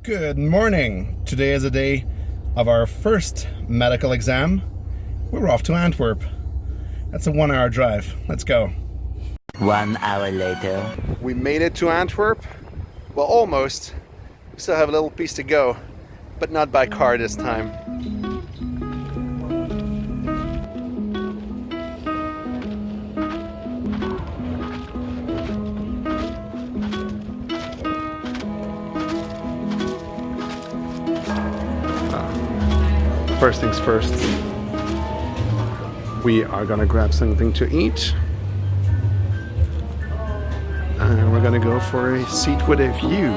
Good morning. Today is the day of our first medical exam. We're off to Antwerp. That's a 1 hour drive. Let's go. 1 hour later. We made it to Antwerp. Well, almost. We still have a little piece to go, but not by car this time. First things first, we are gonna grab something to eat. And we're gonna go for a seat with a view.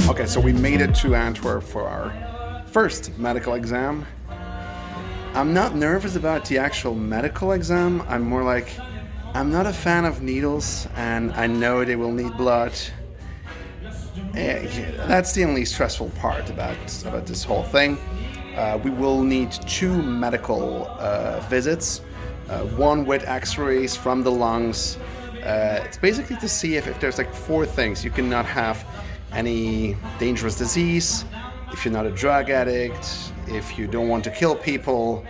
Okay, so we made it to Antwerp for our first medical exam. I'm not nervous about the actual medical exam. I'm more like, I'm not a fan of needles and I know they will need blood. That's the only stressful part about this whole thing. We will need 2 medical visits, one with x-rays from the lungs. It's basically to see if there's like 4 things. You cannot have any dangerous disease, if you're not a drug addict, if you don't want to kill people,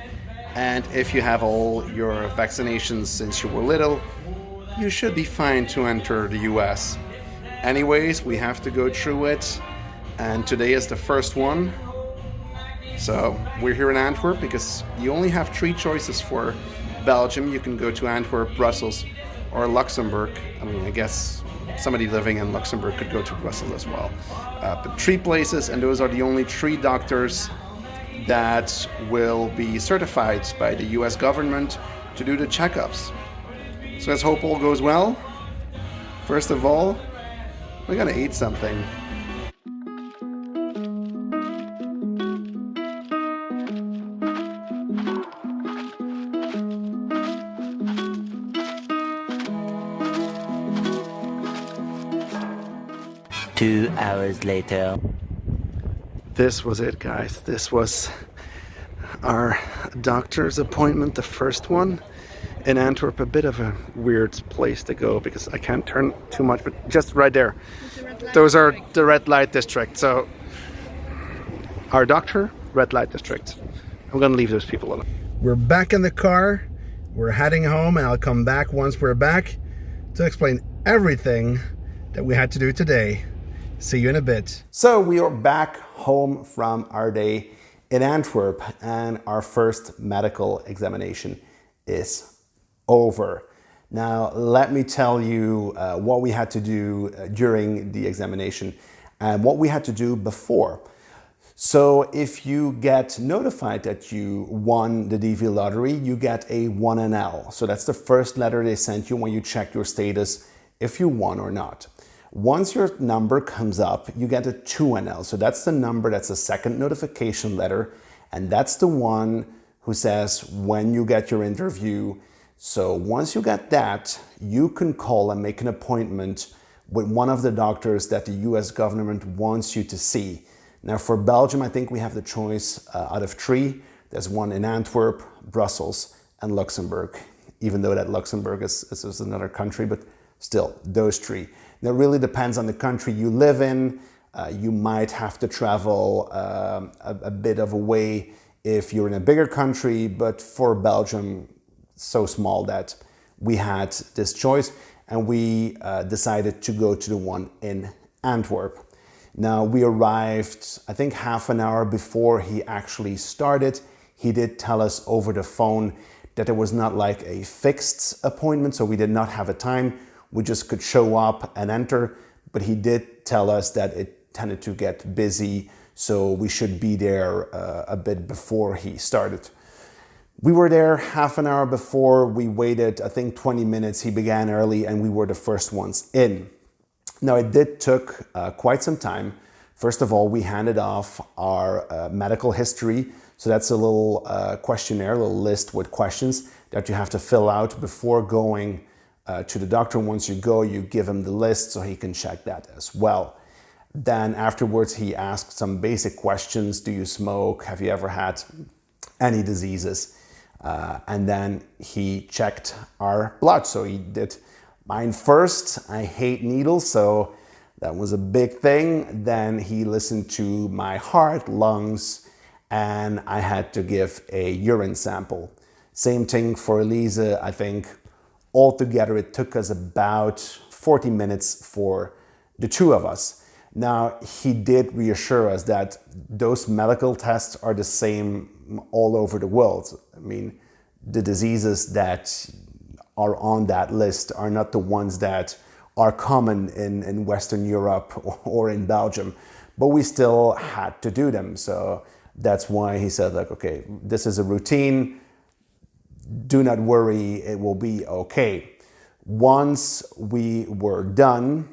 and if you have all your vaccinations since you were little, you should be fine to enter the US. Anyways, we have to go through it, and today is the first one. So we're here in Antwerp because you only have 3 choices for Belgium. You can go to Antwerp, Brussels, or Luxembourg. I mean, I guess somebody living in Luxembourg could go to Brussels as well. But 3 places, and those are the only 3 doctors that will be certified by the US government to do the checkups. So let's hope all goes well. First of all, we're gonna eat something. Two hours later. This was it, guys. This was our doctor's appointment, the first one in Antwerp. A bit of a weird place to go because I can't turn too much, but just right there. Those are the red light district. So our doctor, red light district. I'm gonna leave those people alone. We're back in the car. We're heading home, and I'll come back once we're back to explain everything that we had to do today. See you in a bit. So we are back home from our day in Antwerp, and our first medical examination is over. Now, let me tell you what we had to do during the examination and what we had to do before. So if you get notified that you won the DV lottery, you get a 1NL. So that's the first letter they sent you when you check your status if you won or not. Once your number comes up, you get a 2NL. So that's the number, that's the second notification letter. And that's the one who says when you get your interview. So once you get that, you can call and make an appointment with one of the doctors that the US government wants you to see. Now for Belgium, I think we have the choice out of 3. There's one in Antwerp, Brussels, and Luxembourg. Even though that Luxembourg is another country, but still, those 3. Now, it really depends on the country you live in. You might have to travel a bit of a way if you're in a bigger country, but for Belgium, so small that we had this choice, and we decided to go to the one in Antwerp. Now, we arrived, I think, half an hour before he actually started. He did tell us over the phone that it was not like a fixed appointment, so we did not have a time. We just could show up and enter, but he did tell us that it tended to get busy, so we should be there a bit before he started. We were there half an hour before. We waited, I think, 20 minutes. He began early and we were the first ones in. Now, it did took quite some time First of all, we handed off our medical history. So that's a little questionnaire, a little list with questions that you have to fill out before going to the doctor. Once you go, you give him the list so he can check that as well. Then afterwards, he asked some basic questions. Do you smoke? Have you ever had any diseases? And then he checked our blood. So he did mine first. I hate needles, so that was a big thing. Then he listened to my heart, lungs, and I had to give a urine sample. Same thing for Elise. I think altogether it took us about 40 minutes for the two of us. Now, he did reassure us that those medical tests are the same all over the world. I mean, the diseases that are on that list are not the ones that are common in Western Europe or in Belgium, but we still had to do them. So that's why he said, like, okay, this is a routine. Do not worry, it will be okay. Once we were done,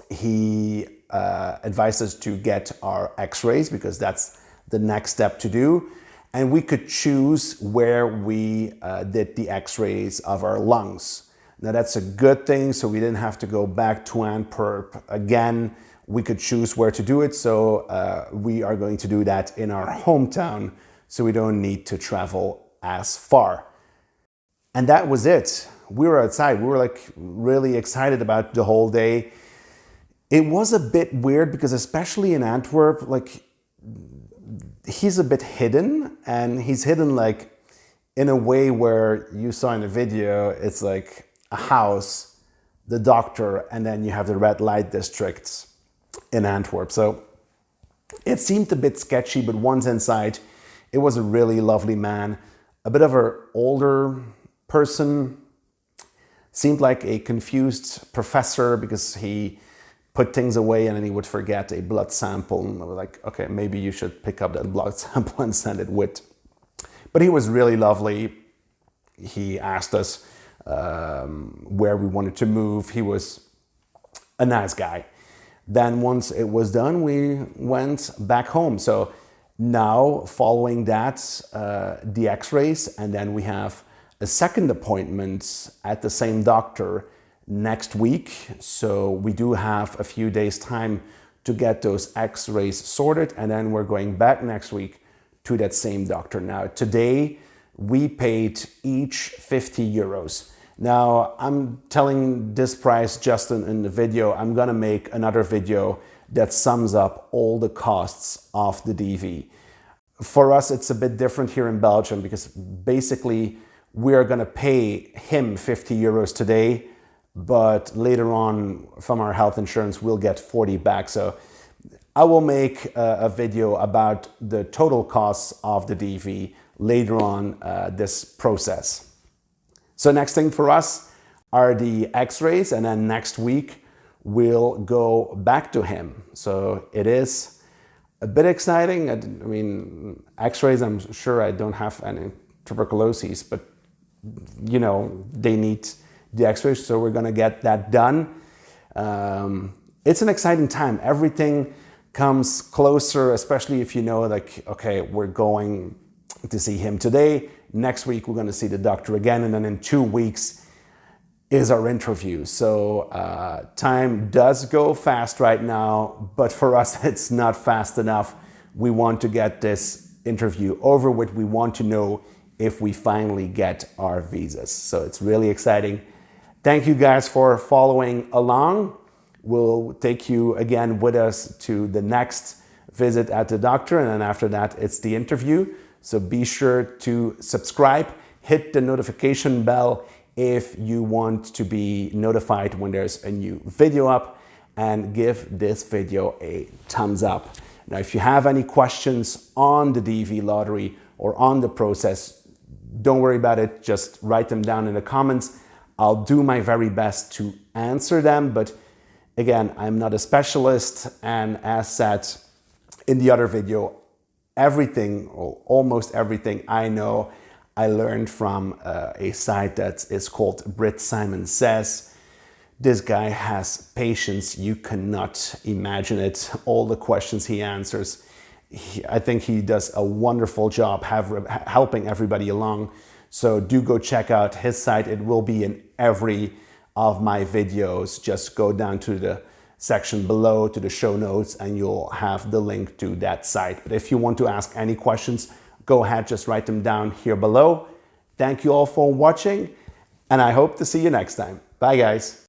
he advised us to get our x-rays because that's the next step to do. And we could choose where we did the x-rays of our lungs. Now that's a good thing, so we didn't have to go back to Antwerp again. We could choose where to do it, so we are going to do that in our hometown, so we don't need to travel as far. And that was it. We were outside. We were like really excited about the whole day. It was a bit weird because especially in Antwerp, like he's a bit hidden, and he's hidden like in a way where you saw in the video, it's like a house, the doctor, and then you have the red light districts in Antwerp. So it seemed a bit sketchy, but once inside, it was a really lovely man, a bit of an older person, seemed like a confused professor because he put things away and then he would forget a blood sample. And I was like, okay, maybe you should pick up that blood sample and send it with. But he was really lovely. He asked us where we wanted to move. He was a nice guy. Then once it was done, we went back home. So now following that, the x-rays, and then we have a second appointment at the same doctor next week. So we do have a few days time to get those x-rays sorted, and then we're going back next week to that same doctor. Now today we paid each 50 euros. Now I'm telling this price just in the video. I'm gonna make another video that sums up all the costs of the DV. For us it's a bit different here in Belgium because basically we're gonna pay him 50 euros today, but later on from our health insurance we'll get 40 back. So I will make a video about the total costs of the DV later on this process. So next thing for us are the x-rays, and then next week we'll go back to him. So it is a bit exciting. I mean, x-rays, I'm sure I don't have any tuberculosis, but you know, they need the x-rays, so we're gonna get that done. It's an exciting time. Everything comes closer, especially if you know, like, okay, we're going to see him today. Next week, we're gonna see the doctor again, and then in 2 weeks is our interview. So time does go fast right now, but for us, it's not fast enough. We want to get this interview over with. We want to know if we finally get our visas. So it's really exciting. Thank you guys for following along. We'll take you again with us to the next visit at the doctor, and then after that, it's the interview. So be sure to subscribe, hit the notification bell if you want to be notified when there's a new video up, and give this video a thumbs up. Now, if you have any questions on the DV lottery or on the process, don't worry about it, just write them down in the comments. I'll do my very best to answer them, but again, I'm not a specialist, and as said in the other video, everything, or almost everything I know, I learned from a site that is called Brit Simon Says. This guy has patience. You cannot imagine it. All the questions he answers. I think he does a wonderful job helping everybody along. So do go check out his site. It will be in every of my videos. Just go down to the section below to the show notes and you'll have the link to that site. But if you want to ask any questions, go ahead, just write them down here below. Thank you all for watching and I hope to see you next time. Bye guys.